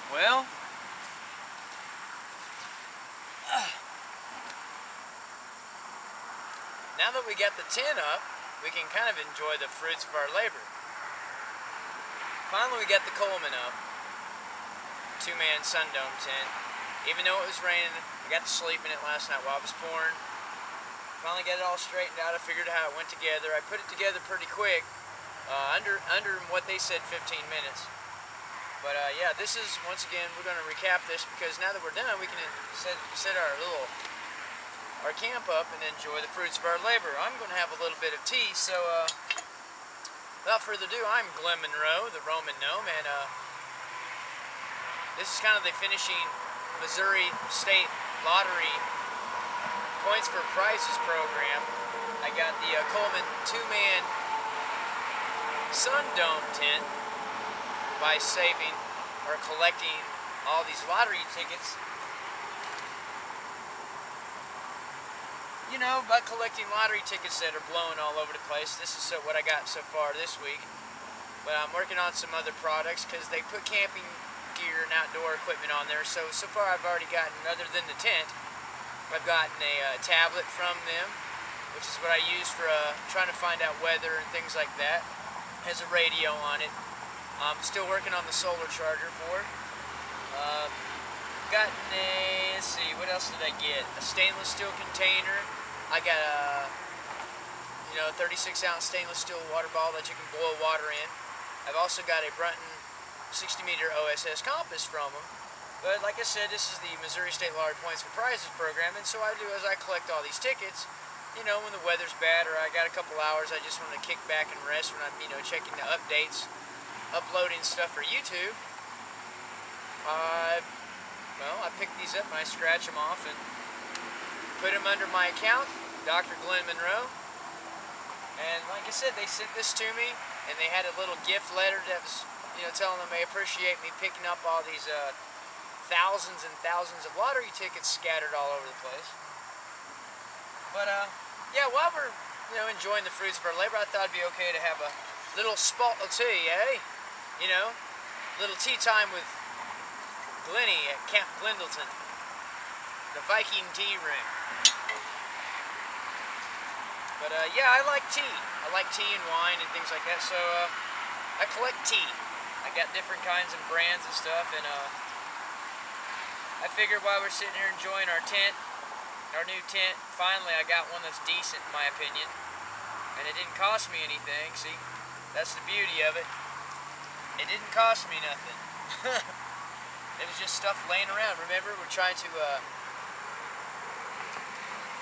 Well, now that we got the tent up, we can kind of enjoy the fruits of our labor. Finally, we got the Coleman up. Two-man Sundome tent. Even though it was raining, I got to sleep in it last night while it was pouring. Finally got it all straightened out. I figured out how it went together. I put it together pretty quick, under what they said 15 minutes. But yeah, this is, once again, we're going to recap this because now that we're done, we can set our camp up and enjoy the fruits of our labor. I'm going to have a little bit of tea, so without further ado, I'm Glenn Monroe, the Roman Gnome, and this is kind of the finishing Missouri State Lottery Points for Prizes program. I got the Coleman two-man Sundome tent by saving or collecting all these lottery tickets. You know, by collecting lottery tickets that are blown all over the place. This is what I got so far this week. But I'm working on some other products because they put camping gear and outdoor equipment on there. So far I've already gotten, other than the tent, I've gotten a tablet from them, which is what I use for trying to find out weather and things like that. It has a radio on it. I'm still working on the solar charger for it. Gotten a, let's see, what else did I get? A stainless steel container. I got a, 36-ounce stainless steel water bottle that you can boil water in. I've also got a Brunton 60-meter OSS compass from them. But like I said, this is the Missouri State Lottery Points for Prizes program, and so I do is I collect all these tickets. You know, when the weather's bad or I got a couple hours, I just want to kick back and rest when I'm, checking the updates, uploading stuff for YouTube. Well, I pick these up and I scratch them off and put them under my account, Dr. Glenn Monroe. And like I said, they sent this to me, and they had a little gift letter that was, telling them they appreciate me picking up all these thousands and thousands of lottery tickets scattered all over the place. But yeah, while we're enjoying the fruits of our labor, I thought it'd be okay to have a little spot of tea, eh? Little tea time with Glenny at Camp Glendleton, the Viking tea room. But yeah, I like tea. I like tea and wine and things like that, so I collect tea. I got different kinds and brands and stuff, and I figured while we're sitting here enjoying our tent, our new tent, finally I got one that's decent in my opinion, and it didn't cost me anything. See, that's the beauty of it. It didn't cost me nothing. It was just stuff laying around. Remember, we're trying to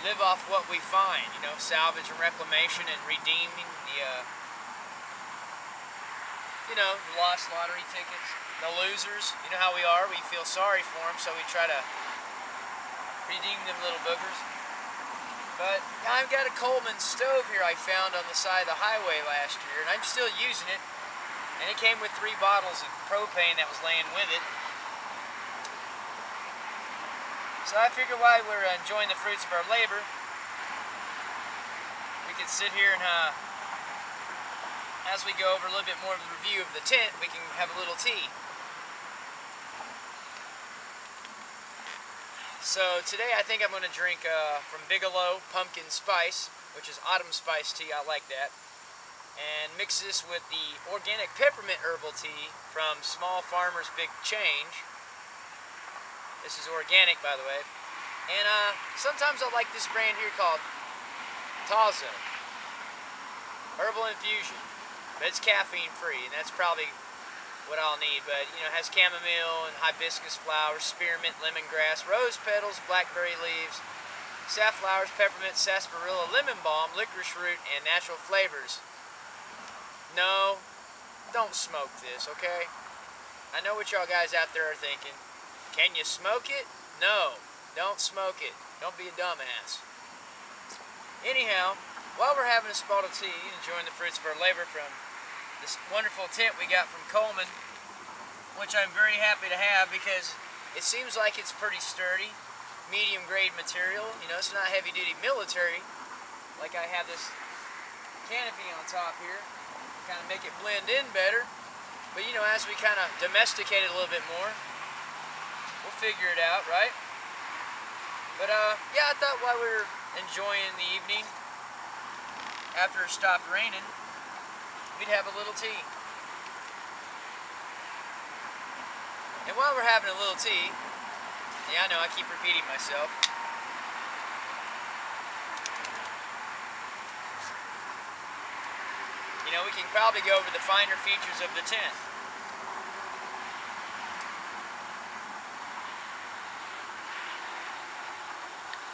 live off what we find, salvage and reclamation and redeeming the the lost lottery tickets, the losers. You know how we are, we feel sorry for them, so we try to redeem them little boogers. But I've got a Coleman stove here I found on the side of the highway last year, and I'm still using it. And it came with 3 bottles of propane that was laying with it. So I figured while we're enjoying the fruits of our labor, we could sit here and as we go over a little bit more of the review of the tent, we can have a little tea. So today I think I'm going to drink from Bigelow Pumpkin Spice, which is autumn spice tea. I like that. And mix this with the organic peppermint herbal tea from Small Farmers Big Change. This is organic, by the way. And sometimes I like this brand here called Tazo Herbal Infusion. But it's caffeine free, and that's probably what I'll need. But it has chamomile and hibiscus flowers, spearmint, lemongrass, rose petals, blackberry leaves, safflowers, peppermint, sarsaparilla, lemon balm, licorice root, and natural flavors. No, don't smoke this, okay? I know what y'all guys out there are thinking. Can you smoke it? No, don't smoke it. Don't be a dumbass. Anyhow, while we're having a spot of tea, enjoying the fruits of our labor from this wonderful tent we got from Coleman, which I'm very happy to have because it seems like it's pretty sturdy, medium grade material. It's not heavy duty military. Like I have this canopy on top here, kind of make it blend in better. But as we kind of domesticate it a little bit more, We'll figure it out, right? But yeah, I thought while we were enjoying the evening, after it stopped raining, we'd have a little tea. And while we're having a little tea, yeah, I know I keep repeating myself. You know, we can probably go over the finer features of the tent.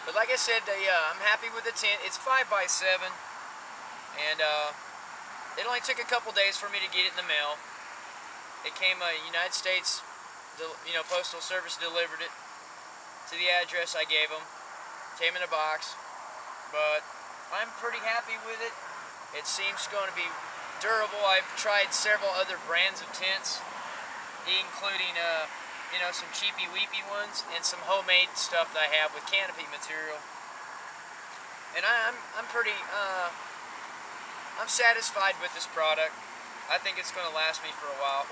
But like I said, I'm happy with the tent. It's 5x7, and it only took a couple days for me to get it in the mail. It came, United States, Postal Service delivered it to the address I gave them. Came in a box, but I'm pretty happy with it. It seems going to be durable. I've tried several other brands of tents, including some cheapy weepy ones and some homemade stuff that I have with canopy material. And I'm pretty I'm satisfied with this product. I think it's going to last me for a while.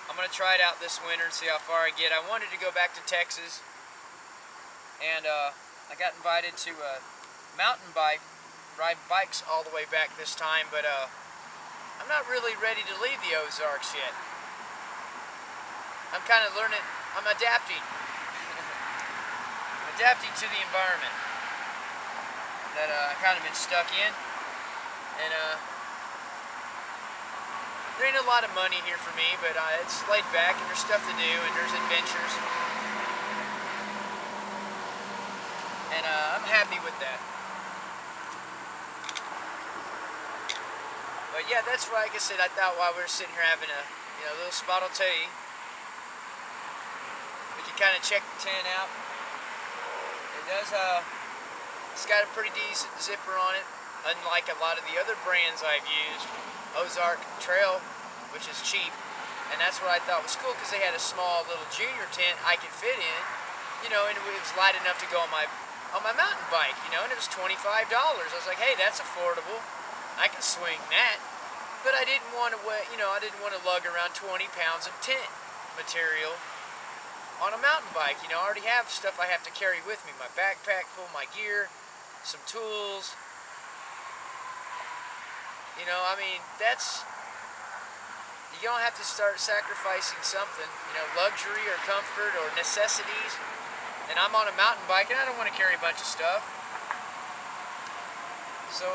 I'm going to try it out this winter and see how far I get. I wanted to go back to Texas, and I got invited to mountain bike, ride bikes all the way back this time, but I'm not really ready to leave the Ozarks yet. I'm kind of learning, I'm adapting. I'm adapting to the environment that I've kind of been stuck in. And there ain't a lot of money here for me, but it's laid back and there's stuff to do and there's adventures. And I'm happy with that. But yeah, that's why, like I said, I thought while we were sitting here having a little spot of tea, we could kind of check the tent out. It does, it's got a pretty decent zipper on it, unlike a lot of the other brands I've used. Ozark Trail, which is cheap, and that's what I thought was cool, because they had a small little junior tent I could fit in, and it was light enough to go on my mountain bike, and it was $25. I was like, hey, that's affordable. I can swing that. But I didn't want to, I didn't want to lug around 20 pounds of tent material on a mountain bike. I already have stuff I have to carry with me. My backpack full of my gear, some tools. I mean, you don't have to start sacrificing something, luxury or comfort or necessities. And I'm on a mountain bike and I don't want to carry a bunch of stuff. So,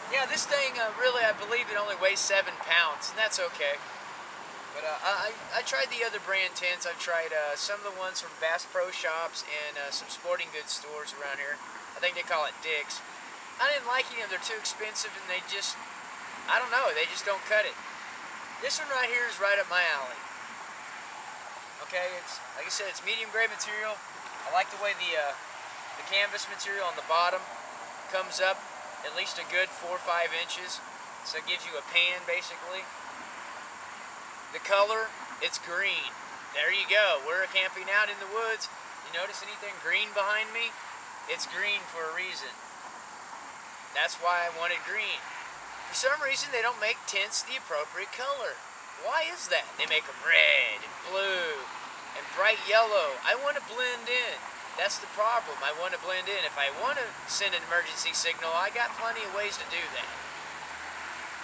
yeah, this thing, really, I believe it only weighs 7 pounds, and that's okay. But I tried the other brand tents. I've tried some of the ones from Bass Pro Shops and some sporting goods stores around here. I think they call it Dick's. I didn't like them. They're too expensive, and they just, I don't know, they just don't cut it. This one right here is right up my alley. Okay, it's, like I said, it's medium grade material. I like the way the canvas material on the bottom comes up at least a good 4 or 5 inches. So it gives you a pan, basically. The color, it's green. There you go. We're camping out in the woods. You notice anything green behind me? It's green for a reason. That's why I wanted green. For some reason, they don't make tents the appropriate color. Why is that? They make them red and blue and bright yellow. I want to blend in. That's the problem. I want to blend in. If I want to send an emergency signal, I got plenty of ways to do that.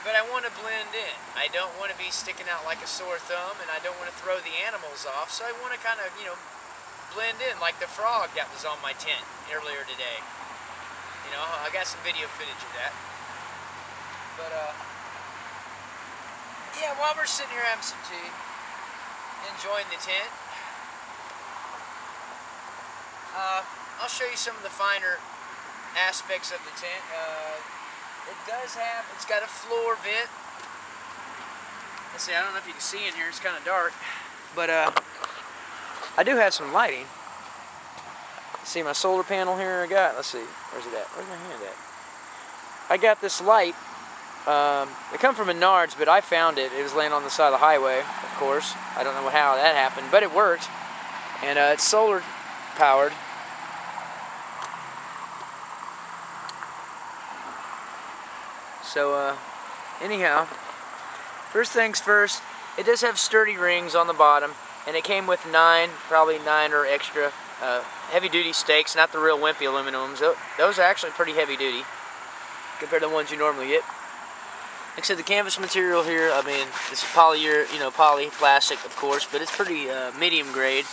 But I want to blend in. I don't want to be sticking out like a sore thumb, and I don't want to throw the animals off, so I want to kind of, blend in like the frog that was on my tent earlier today. I got some video footage of that. But, yeah, while we're sitting here having some tea, enjoying the tent, I'll show you some of the finer aspects of the tent. It's got a floor vent. Let's see, I don't know if you can see in here, it's kind of dark. But, I do have some lighting. See my solar panel here I got? Let's see, where's it at? Where's my hand at? I got this light. It come from Menards, but I found it. It was laying on the side of the highway, of course. I don't know how that happened, but it worked. And it's solar powered. So, anyhow, first things first, it does have sturdy rings on the bottom. And it came with probably 9 or extra heavy-duty stakes, not the real wimpy aluminums. Those are actually pretty heavy-duty compared to the ones you normally get. Like I said, the canvas material here, I mean, this is poly plastic, of course, but it's pretty medium grade.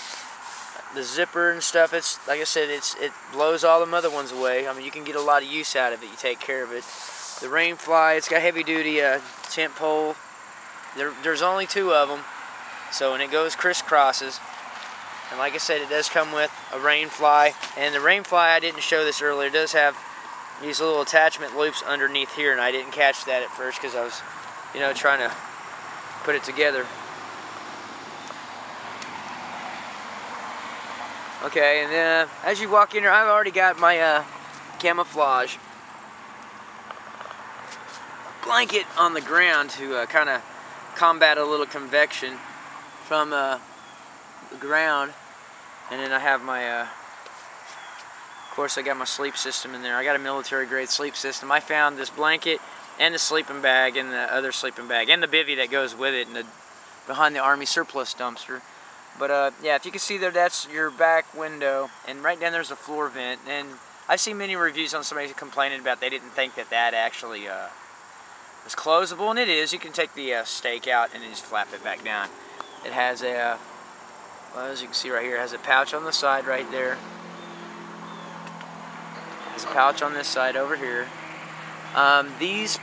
The zipper and stuff, it's like I said, it blows all them other ones away. I mean, you can get a lot of use out of it. You take care of it. The Rainfly, it's got heavy-duty tent pole. There's only 2 of them, so and it goes crisscrosses. And like I said, it does come with a Rainfly. And the Rainfly, I didn't show this earlier, does have these little attachment loops underneath here, and I didn't catch that at first because I was, trying to put it together. Okay, and then as you walk in here, I've already got my camouflage blanket on the ground to kind of combat a little convection from the ground. And then I have my, of course I got my sleep system in there. I got a military grade sleep system. I found this blanket and the sleeping bag and the other sleeping bag and the bivvy that goes with it behind the Army surplus dumpster. But yeah, if you can see there, that's your back window, and right down there's a floor vent. And I've seen many reviews on somebody complaining about they didn't think that actually was closable, and it is. You can take the stake out and then just flap it back down. It has a, well, as you can see right here, it has a pouch on the side right there. There's a pouch on this side over here. These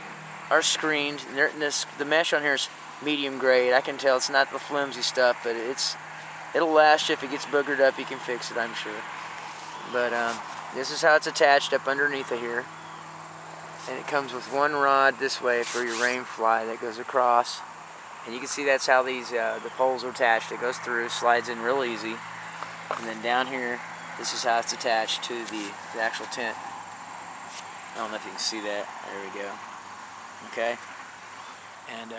are screened. The mesh on here is medium grade. I can tell it's not the flimsy stuff, but it'll last you. If it gets boogered up, you can fix it, I'm sure. But this is how it's attached up underneath of here. And it comes with 1 rod this way for your Rainfly that goes across. And you can see that's how these the poles are attached. It goes through, slides in real easy. And then down here, this is how it's attached to the actual tent. I don't know if you can see that. There we go. Okay. And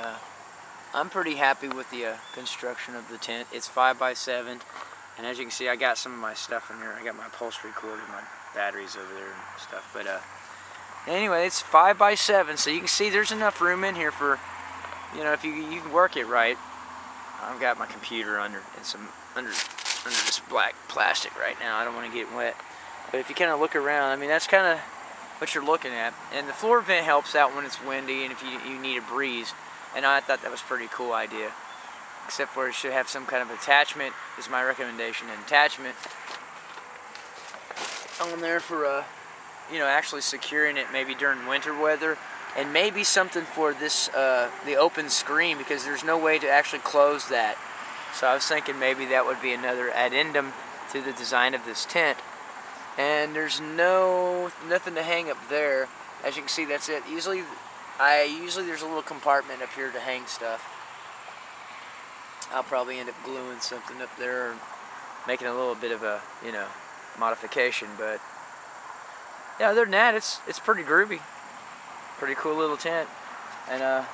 I'm pretty happy with the construction of the tent. It's 5x7, and as you can see, I got some of my stuff in there. I got my upholstery cord and my batteries over there and stuff. But anyway, it's 5x7, so you can see there's enough room in here for, if you can work it right. I've got my computer under this black plastic right now. I don't want to get wet. But if you kind of look around, I mean, that's kind of what you're looking at. And the floor vent helps out when it's windy and if you need a breeze. And I thought that was a pretty cool idea. Except for it should have some kind of attachment, is my recommendation. An attachment on there for, actually securing it maybe during winter weather. And maybe something for this, the open screen, because there's no way to actually close that. So I was thinking maybe that would be another addendum to the design of this tent. And there's nothing to hang up there. As you can see, that's it. Usually there's a little compartment up here to hang stuff. I'll probably end up gluing something up there or making a little bit of a, modification. But yeah, other than that, it's pretty groovy. Pretty cool little tent. And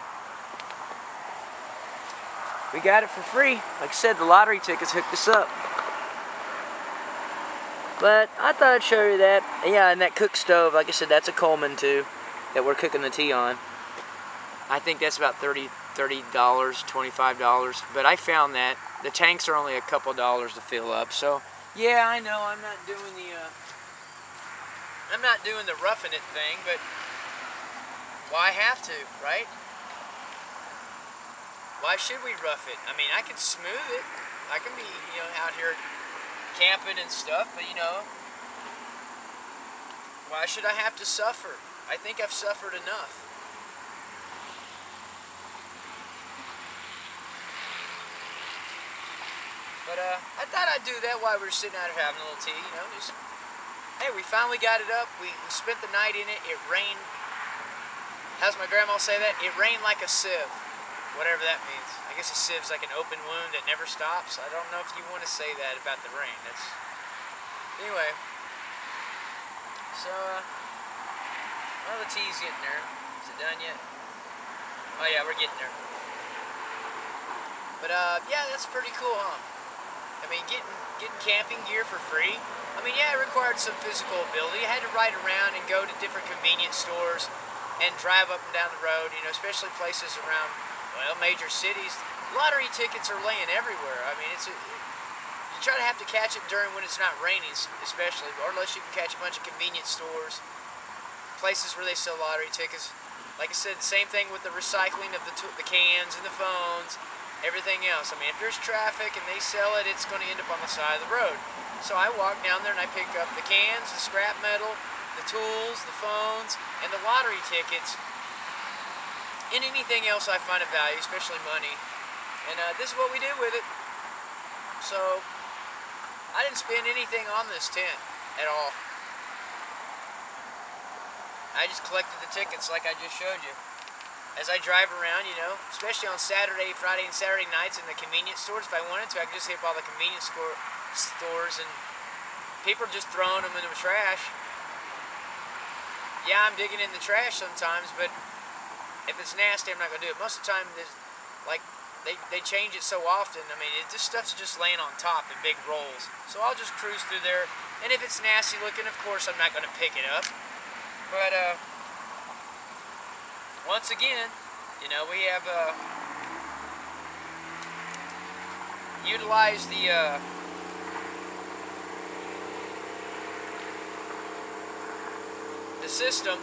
we got it for free. Like I said, the lottery tickets hooked us up. But I thought I'd show you that. Yeah, and that cook stove, like I said, that's a Coleman too, that we're cooking the tea on. I think that's about $30, $25. But I found that the tanks are only a couple dollars to fill up. So yeah, I know I'm not doing the roughing it thing, but why have to, right? Why should we rough it? I mean, I can smooth it. I can be, out here camping and stuff, but why should I have to suffer? I think I've suffered enough. But I thought I'd do that while we were sitting out here having a little tea, just, hey, we finally got it up. We spent the night in it. It rained. How's my grandma say that? It rained like a sieve. Whatever that means. I guess a sieve's like an open wound that never stops. I don't know if you want to say that about the rain. Anyway. So, well, the tea's getting there. Is it done yet? Oh yeah, we're getting there. But yeah, that's pretty cool, huh? I mean, getting camping gear for free. I mean, yeah, it required some physical ability. I had to ride around and go to different convenience stores and drive up and down the road, especially places around, well, major cities. lottery tickets are laying everywhere. I mean, you try to have to catch it during when it's not raining, especially, or unless you can catch a bunch of convenience stores, places where they sell lottery tickets. Like I said, same thing with the recycling of the cans and the phones, everything else. I mean, if there's traffic and they sell it, it's going to end up on the side of the road. So I walk down there and I pick up the cans, the scrap metal, the tools, the phones, and the lottery tickets, and anything else I find of value, especially money. And this is what we do with it. So I didn't spend anything on this tent at all. I just collected the tickets like I just showed you. As I drive around, you know, especially on Saturday, Friday, and Saturday nights in the convenience stores, if I wanted to, I could just hit up all the convenience stores, and people are just throwing them in the trash. Yeah, I'm digging in the trash sometimes, but if it's nasty, I'm not going to do it. Most of the time, like, they change it so often. I mean, this stuff's just laying on top in big rolls. So I'll just cruise through there, and if it's nasty looking, of course, I'm not going to pick it up. But, once again, you know, we have, utilized the system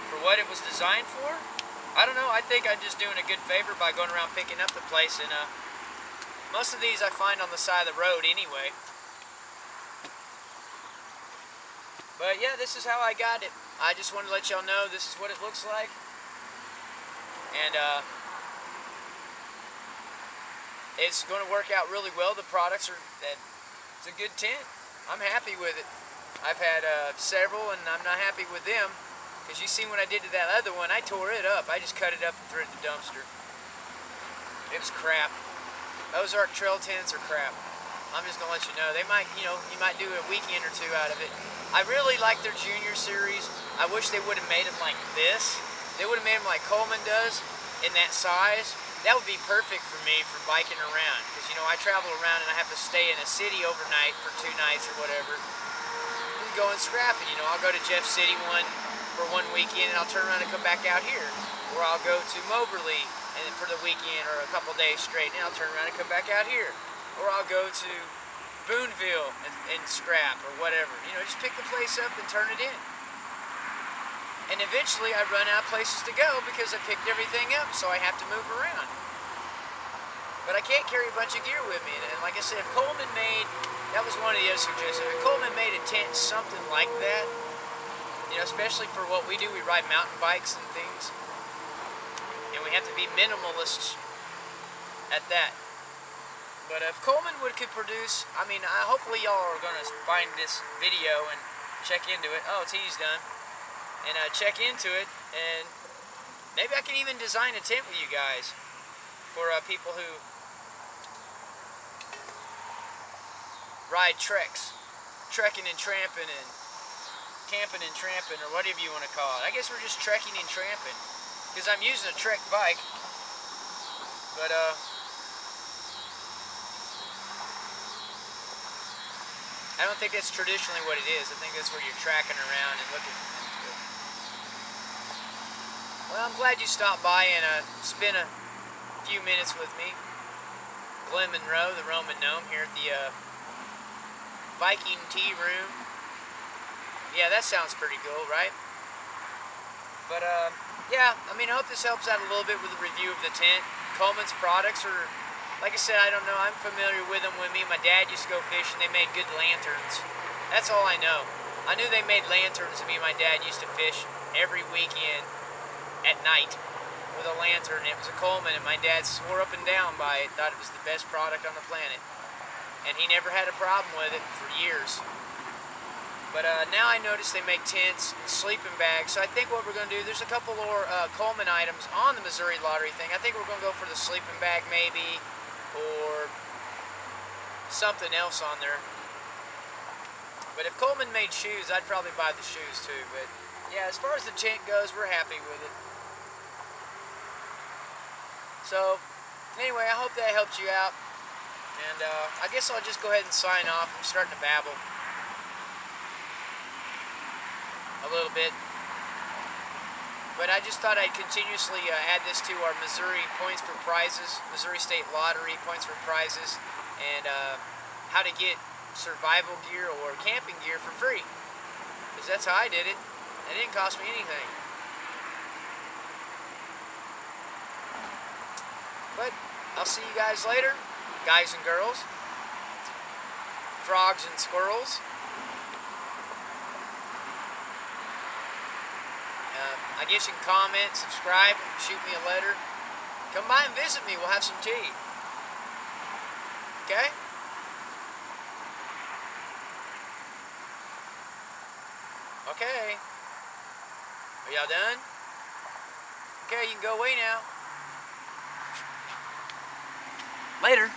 for what it was designed for. I don't know, I think I'm just doing a good favor by going around picking up the place, and, most of these I find on the side of the road anyway. But yeah, this is how I got it. I just wanted to let y'all know this is what it looks like. And it's going to work out really well. The products it's a good tent. I'm happy with it. I've had several, and I'm not happy with them. Because you see when I did to that other one, I tore it up. I just cut it up and threw it in the dumpster. It was crap. Ozark Trail tents are crap. I'm just going to let you know. They might, you know, you might do a weekend or two out of it. I really like their junior series. I wish they would have made them like this. They would have made them like Coleman does, in that size. That would be perfect for me for biking around. Because, you know, I travel around and I have to stay in a city overnight for 2 nights or whatever. And go and scrapping, you know. I'll go to Jeff City for one weekend, and I'll turn around and come back out here. Or I'll go to Moberly and for the weekend or a couple days straight, and I'll turn around and come back out here. Or I'll go to Boonville and scrap or whatever. You know, just pick the place up and turn it in. And eventually I run out of places to go because I picked everything up, so I have to move around. But I can't carry a bunch of gear with me. And like I said, if Coleman made, that was one of the other suggestions, if Coleman made a tent something like that, you know, especially for what we do, we ride mountain bikes and things, and we have to be minimalists at that. But if Coleman could produce, I mean, hopefully y'all are going to find this video and check into it. Oh, T's done. And check into it, and maybe I can even design a tent with you guys for people who ride treks, trekking and tramping and camping and tramping, or whatever you want to call it. I guess we're just trekking and tramping, because I'm using a Trek bike. But I don't think that's traditionally what it is. I think that's where you're tracking around and looking. Well, I'm glad you stopped by and spent a few minutes with me. Glenn Monroe, the Roman Gnome, here at the Viking Tea Room. Yeah, that sounds pretty cool, right? But yeah, I mean, I hope this helps out a little bit with the review of the tent. Coleman's products are, like I said, I don't know. I'm familiar with them. When me and my dad used to go fishing, they made good lanterns. That's all I know. I knew they made lanterns, and me and my dad used to fish every weekend at night with a lantern. It was a Coleman, and my dad swore up and down by it, thought it was the best product on the planet. And he never had a problem with it for years. But now I notice they make tents and sleeping bags, so I think what we're going to do, there's a couple more Coleman items on the Missouri Lottery thing. I think we're going to go for the sleeping bag maybe, or something else on there. But if Coleman made shoes, I'd probably buy the shoes too. But yeah, as far as the tent goes, we're happy with it. So anyway, I hope that helped you out. And I guess I'll just go ahead and sign off. I'm starting to babble a little bit. But I just thought I'd continuously add this to our Missouri Points for Prizes, Missouri State Lottery Points for Prizes, and how to get survival gear or camping gear for free. Because that's how I did it. It didn't cost me anything. But I'll see you guys later, guys and girls, frogs and squirrels. I guess you can comment, subscribe, shoot me a letter. Come by and visit me. We'll have some tea. Okay? Okay. Are y'all done? Okay, you can go away now. Later.